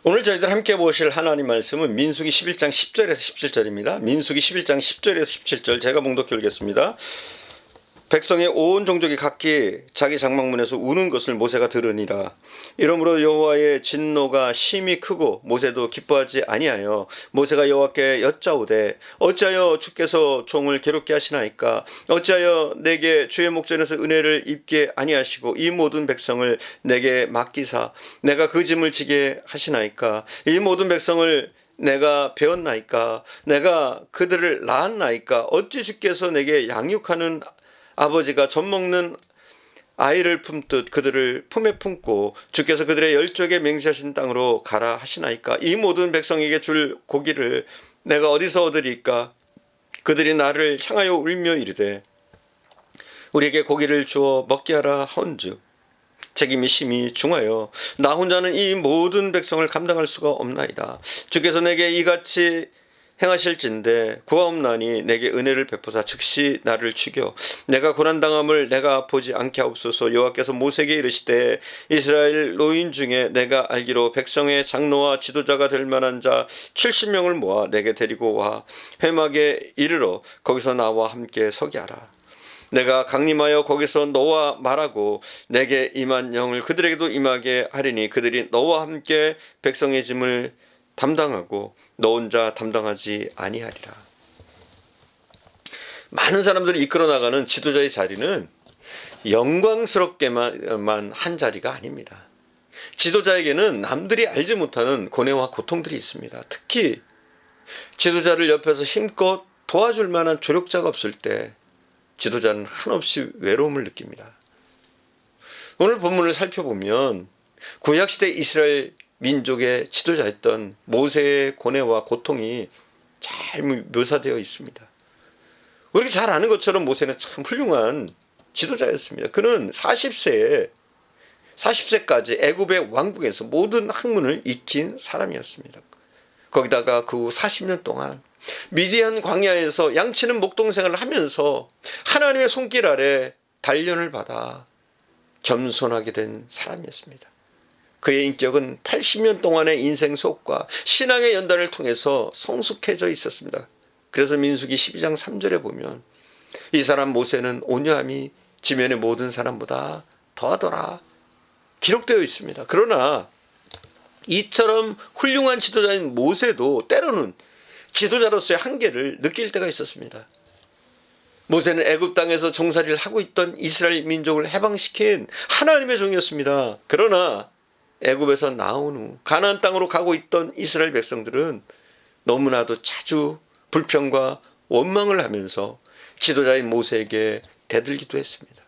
오늘 저희들 함께 보실 하나님 말씀은 민수기 11장 10절에서 17절입니다. 민수기 11장 10절에서 17절 제가 봉독해 읽겠습니다. 백성의 온 종족이 각기 자기 장막문에서 우는 것을 모세가 들으니라. 이러므로 여호와의 진노가 심히 크고 모세도 기뻐하지 아니하여 모세가 여호와께 여짜오되 어찌하여 주께서 종을 괴롭게 하시나이까? 어찌하여 내게 주의 목전에서 은혜를 입게 아니하시고 이 모든 백성을 내게 맡기사 내가 그 짐을 지게 하시나이까? 이 모든 백성을 내가 배웠나이까? 내가 그들을 낳았나이까? 어찌 주께서 내게 양육하는 아버지가 젖먹는 아이를 품듯 그들을 품에 품고 주께서 그들의 열조에게 맹세하신 땅으로 가라 하시나이까? 이 모든 백성에게 줄 고기를 내가 어디서 얻으리까? 그들이 나를 향하여 울며 이르되 우리에게 고기를 주어 먹게 하라 하온즉 책임이 심히 중하여 나 혼자는 이 모든 백성을 감당할 수가 없나이다. 주께서 내게 이같이 행하실진대 구하옵나니 내게 은혜를 베푸사 즉시 나를 죽여 내가 고난당함을 내가 보지 않게 하옵소서. 여호와께서 모세에게 이르시되 이스라엘 노인 중에 내가 알기로 백성의 장로와 지도자가 될 만한 자 70명을 모아 내게 데리고 와 회막에 이르러 거기서 나와 함께 서게 하라. 내가 강림하여 거기서 너와 말하고 내게 임한 영을 그들에게도 임하게 하리니 그들이 너와 함께 백성의 짐을 담당하고 너 혼자 담당하지 아니하리라. 많은 사람들이 이끌어 나가는 지도자의 자리는 영광스럽게만 한 자리가 아닙니다. 지도자에게는 남들이 알지 못하는 고뇌와 고통들이 있습니다. 특히 지도자를 옆에서 힘껏 도와줄 만한 조력자가 없을 때 지도자는 한없이 외로움을 느낍니다. 오늘 본문을 살펴보면 구약시대 이스라엘 민족의 지도자였던 모세의 고뇌와 고통이 잘 묘사되어 있습니다. 우리가 잘 아는 것처럼 모세는 참 훌륭한 지도자였습니다. 그는 40세까지 애굽의 왕궁에서 모든 학문을 익힌 사람이었습니다. 거기다가 그 후 40년 동안 미디안 광야에서 양치는 목동생활을 하면서 하나님의 손길 아래 단련을 받아 겸손하게 된 사람이었습니다. 그의 인격은 80년 동안의 인생 수업과 신앙의 연단을 통해서 성숙해져 있었습니다. 그래서 민수기 12장 3절에 보면 이 사람 모세는 온유함이 지면의 모든 사람보다 더하더라 기록되어 있습니다. 그러나 이처럼 훌륭한 지도자인 모세도 때로는 지도자로서의 한계를 느낄 때가 있었습니다. 모세는 애굽 땅에서 종살이를 하고 있던 이스라엘 민족을 해방시킨 하나님의 종이었습니다. 그러나 애굽에서 나온 후 가나안 땅으로 가고 있던 이스라엘 백성들은 너무나도 자주 불평과 원망을 하면서 지도자인 모세에게 대들기도 했습니다.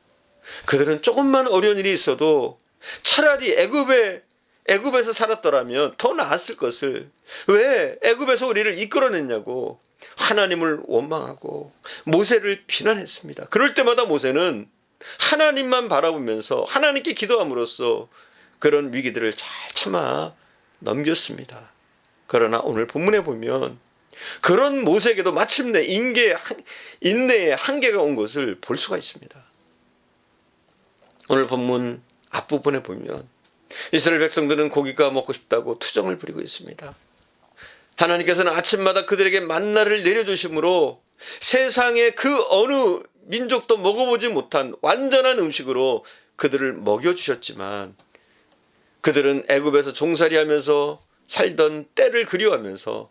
그들은 조금만 어려운 일이 있어도 차라리 애굽에서 살았더라면 더 나았을 것을 왜 애굽에서 우리를 이끌어냈냐고 하나님을 원망하고 모세를 비난했습니다. 그럴 때마다 모세는 하나님만 바라보면서 하나님께 기도함으로써 그런 위기들을 잘 참아 넘겼습니다. 그러나 오늘 본문에 보면 그런 모세에게도 마침내 인내의 한계가 온 것을 볼 수가 있습니다. 오늘 본문 앞부분에 보면 이스라엘 백성들은 고기가 먹고 싶다고 투정을 부리고 있습니다. 하나님께서는 아침마다 그들에게 만나를 내려주심으로 세상의 그 어느 민족도 먹어보지 못한 완전한 음식으로 그들을 먹여주셨지만 그들은 애굽에서 종살이하면서 살던 때를 그리워하면서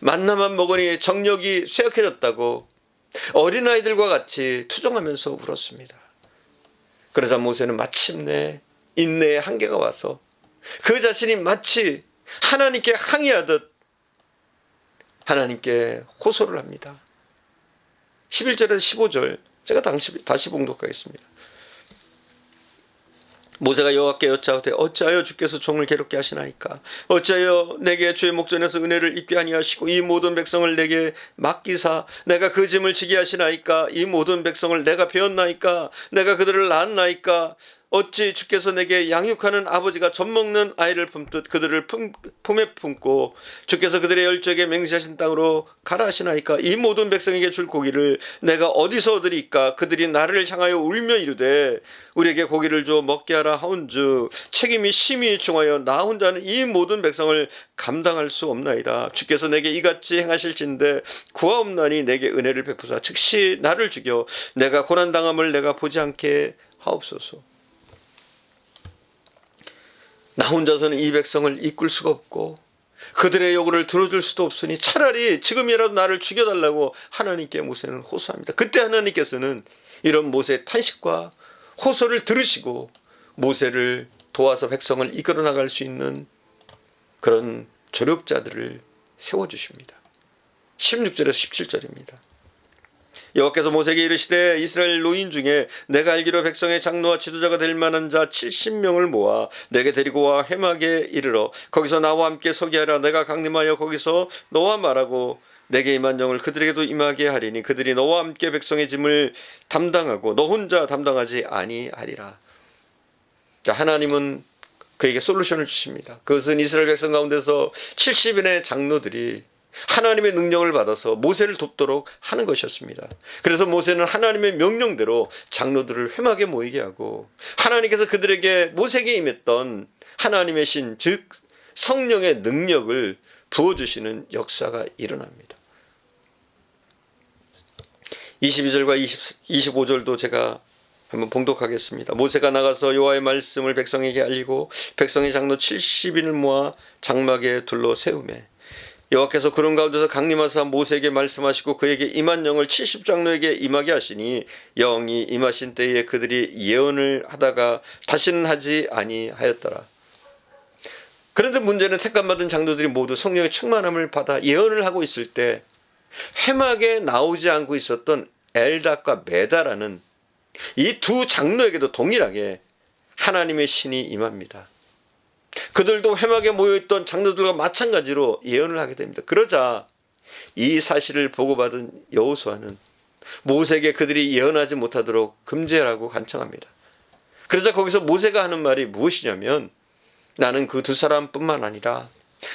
만나만 먹으니 정력이 쇠약해졌다고 어린아이들과 같이 투정하면서 울었습니다. 그러자 모세는 마침내 인내의 한계가 와서 그 자신이 마치 하나님께 항의하듯 하나님께 호소를 합니다. 11절에서 15절 제가 다시 봉독하겠습니다. 모세가 여호와께 여짜오되 어찌하여 주께서 종을 괴롭게 하시나이까? 어찌하여 내게 주의 목전에서 은혜를 입게 아니하시고 이 모든 백성을 내게 맡기사 내가 그 짐을 지게 하시나이까? 이 모든 백성을 내가 배웠나이까? 내가 그들을 낳았나이까? 어찌 주께서 내게 양육하는 아버지가 젖먹는 아이를 품듯 그들을 품에 품고 주께서 그들의 열적에 맹세하신 땅으로 가라 하시나이까. 이 모든 백성에게 줄 고기를 내가 어디서 얻으리까. 그들이 나를 향하여 울며 이르되 우리에게 고기를 줘 먹게 하라 하온즉 책임이 심히 중하여 나 혼자는 이 모든 백성을 감당할 수 없나이다. 주께서 내게 이같이 행하실진대 구하옵나니 내게 은혜를 베푸사 즉시 나를 죽여 내가 고난당함을 내가 보지 않게 하옵소서. 나 혼자서는 이 백성을 이끌 수가 없고 그들의 요구를 들어줄 수도 없으니 차라리 지금이라도 나를 죽여달라고 하나님께 모세는 호소합니다. 그때 하나님께서는 이런 모세의 탄식과 호소를 들으시고 모세를 도와서 백성을 이끌어 나갈 수 있는 그런 조력자들을 세워주십니다. 16절에서 17절입니다. 여호와께서 모세에게 이르시되 이스라엘 노인 중에 내가 알기로 백성의 장로와 지도자가 될 만한 자 70명을 모아 내게 데리고 와 회막에 이르러 거기서 나와 함께 서게 하라. 내가 강림하여 거기서 너와 말하고 내게 임한 영을 그들에게도 임하게 하리니 그들이 너와 함께 백성의 짐을 담당하고 너 혼자 담당하지 아니하리라. 자, 하나님은 그에게 솔루션을 주십니다. 그것은 이스라엘 백성 가운데서 70인의 장로들이 하나님의 능력을 받아서 모세를 돕도록 하는 것이었습니다. 그래서 모세는 하나님의 명령대로 장로들을 회막에 모이게 하고 하나님께서 그들에게 모세에게 임했던 하나님의 신, 즉 성령의 능력을 부어주시는 역사가 일어납니다. 22절과 25절도 제가 한번 봉독하겠습니다. 모세가 나가서 여호와의 말씀을 백성에게 알리고 백성의 장로 70인을 모아 장막에 둘러 세우매 여호와께서 구름 가운데서 강림하사 모세에게 말씀하시고 그에게 임한 영을 70장로에게 임하게 하시니 영이 임하신 때에 그들이 예언을 하다가 다시는 하지 아니하였더라. 그런데 문제는 택감받은 장로들이 모두 성령의 충만함을 받아 예언을 하고 있을 때 회막에 나오지 않고 있었던 엘닷과 메다라는 이 두 장로에게도 동일하게 하나님의 신이 임합니다. 그들도 회막에 모여있던 장로들과 마찬가지로 예언을 하게 됩니다. 그러자 이 사실을 보고받은 여호수아는 모세에게 그들이 예언하지 못하도록 금지하라고 간청합니다. 그러자 거기서 모세가 하는 말이 무엇이냐면 나는 그 두 사람뿐만 아니라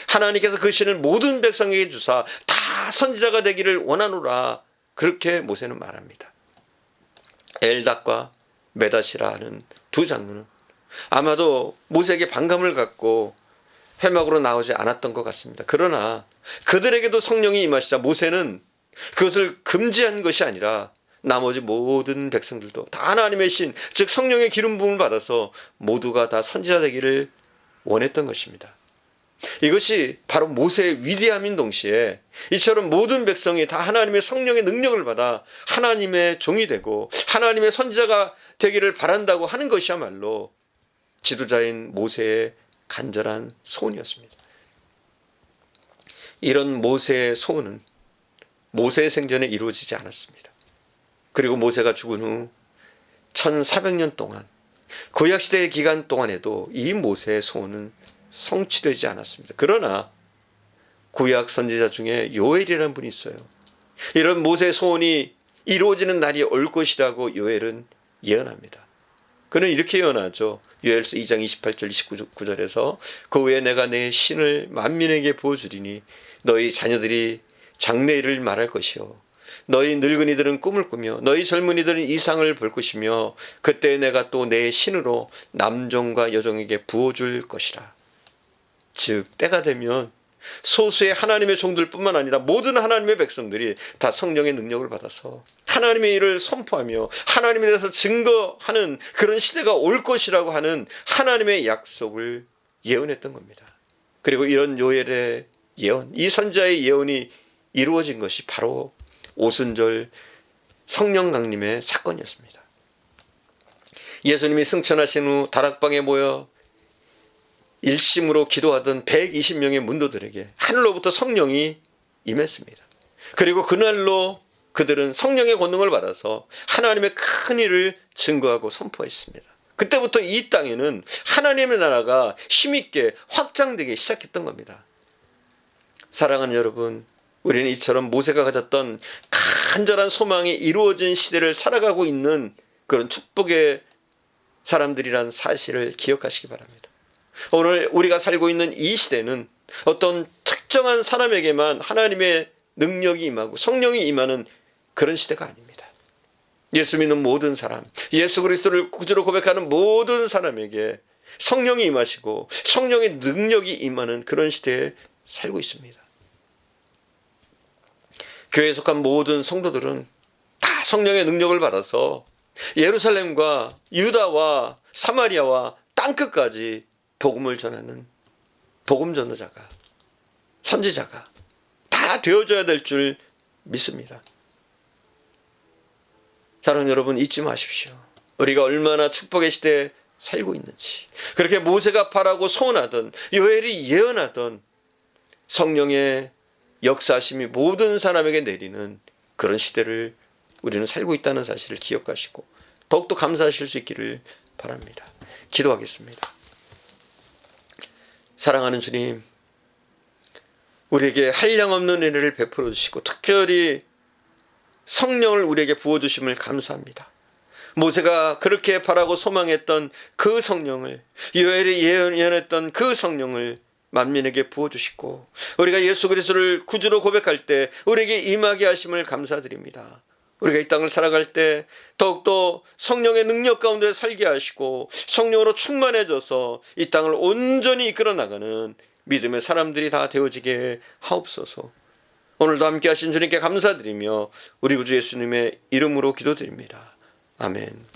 하나님께서 그 신을 모든 백성에게 주사 다 선지자가 되기를 원하노라. 그렇게 모세는 말합니다. 엘닷과 메닷이라 하는 두 장로는 아마도 모세에게 반감을 갖고 회막으로 나오지 않았던 것 같습니다. 그러나 그들에게도 성령이 임하시자 모세는 그것을 금지한 것이 아니라 나머지 모든 백성들도 다 하나님의 신, 즉 성령의 기름 부음을 받아서 모두가 다 선지자 되기를 원했던 것입니다. 이것이 바로 모세의 위대함인 동시에 이처럼 모든 백성이 다 하나님의 성령의 능력을 받아 하나님의 종이 되고 하나님의 선지자가 되기를 바란다고 하는 것이야말로 지도자인 모세의 간절한 소원이었습니다. 이런 모세의 소원은 모세의 생전에 이루어지지 않았습니다. 그리고 모세가 죽은 후 1400년 동안 구약시대의 기간 동안에도 이 모세의 소원은 성취되지 않았습니다. 그러나 구약 선지자 중에 요엘이라는 분이 있어요. 이런 모세의 소원이 이루어지는 날이 올 것이라고 요엘은 예언합니다. 그는 이렇게 예언하죠. 요엘서 2장 28절 29절에서 그 후에 내가 내 신을 만민에게 부어주리니 너희 자녀들이 장래일을 말할 것이요 너희 늙은이들은 꿈을 꾸며 너희 젊은이들은 이상을 볼 것이며 그때 내가 또 내 신으로 남종과 여종에게 부어줄 것이라. 즉 때가 되면 소수의 하나님의 종들뿐만 아니라 모든 하나님의 백성들이 다 성령의 능력을 받아서 하나님의 일을 선포하며 하나님에 대해서 증거하는 그런 시대가 올 것이라고 하는 하나님의 약속을 예언했던 겁니다. 그리고 이런 요엘의 예언, 이 선지자의 예언이 이루어진 것이 바로 오순절 성령 강림의 사건이었습니다. 예수님이 승천하신 후 다락방에 모여 일심으로 기도하던 120명의 문도들에게 하늘로부터 성령이 임했습니다. 그리고 그날로 그들은 성령의 권능을 받아서 하나님의 큰 일을 증거하고 선포했습니다. 그때부터 이 땅에는 하나님의 나라가 힘있게 확장되기 시작했던 겁니다. 사랑하는 여러분, 우리는 이처럼 모세가 가졌던 간절한 소망이 이루어진 시대를 살아가고 있는 그런 축복의 사람들이란 사실을 기억하시기 바랍니다. 오늘 우리가 살고 있는 이 시대는 어떤 특정한 사람에게만 하나님의 능력이 임하고 성령이 임하는 그런 시대가 아닙니다. 예수 믿는 모든 사람, 예수 그리스도를 구주로 고백하는 모든 사람에게 성령이 임하시고 성령의 능력이 임하는 그런 시대에 살고 있습니다. 교회에 속한 모든 성도들은 다 성령의 능력을 받아서 예루살렘과 유다와 사마리아와 땅끝까지 복음을 전하는 복음 전도자가, 선지자가 다 되어줘야 될 줄 믿습니다. 사랑하는 여러분, 잊지 마십시오. 우리가 얼마나 축복의 시대에 살고 있는지. 그렇게 모세가 바라고 소원하던, 요엘이 예언하던 성령의 역사하심이 모든 사람에게 내리는 그런 시대를 우리는 살고 있다는 사실을 기억하시고 더욱더 감사하실 수 있기를 바랍니다. 기도하겠습니다. 사랑하는 주님, 우리에게 한량없는 은혜를 베풀어 주시고 특별히 성령을 우리에게 부어주심을 감사합니다. 모세가 그렇게 바라고 소망했던 그 성령을, 요엘이 예언했던 그 성령을 만민에게 부어주시고 우리가 예수 그리스도를 구주로 고백할 때 우리에게 임하게 하심을 감사드립니다. 우리가 이 땅을 살아갈 때 더욱더 성령의 능력 가운데 살게 하시고 성령으로 충만해져서 이 땅을 온전히 이끌어 나가는 믿음의 사람들이 다 되어지게 하옵소서. 오늘도 함께 하신 주님께 감사드리며 우리 구주 예수님의 이름으로 기도드립니다. 아멘.